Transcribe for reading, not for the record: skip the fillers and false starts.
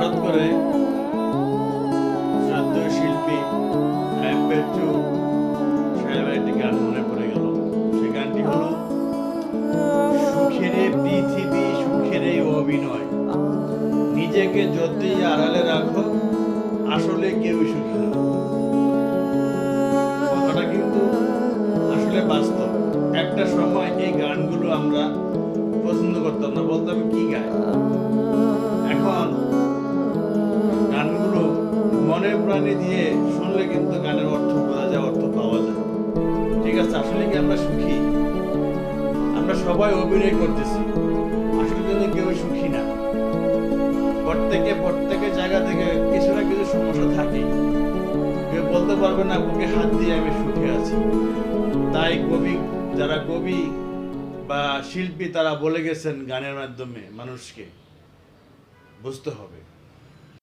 হঠাৎ করে শ্রদ্ধেয় শিল্পী পেট্রু সাহেবের একটি গান মনে পড়ে গেল। সে গানটি হলো সুখের পৃথিবী সুখের অভিনয়, নিজেকে যতই আড়ালে রাখো আসলে কেউ সুখী না। কথাটা কিন্তু আসলে বাস্তব। একটা সময় এই গানগুলো আমরা পছন্দ করতাম না, বলতাম কি গায়। এখন গানগুলো মনে প্রাণে দিয়ে শুনলে কিন্তু গানের অর্থ বোঝা যায়, অর্থ পাওয়া যায়। ঠিক আছে, আসলে কি আমরা সুখী? আমরা সবাই অভিনয় করতেছি, আসলে কিন্তু কেউ সুখী না। প্রত্যেকের জায়গা থেকে কিছু না কিছু সমস্যা থাকে। কেউ বলতে পারবে না বুকে হাত দিয়ে আমি সুখে আছি। তাই যারা কবি বা শিল্পী তারা বলে গেছেন গানের মাধ্যমে মানুষকে বুঝতে হবে।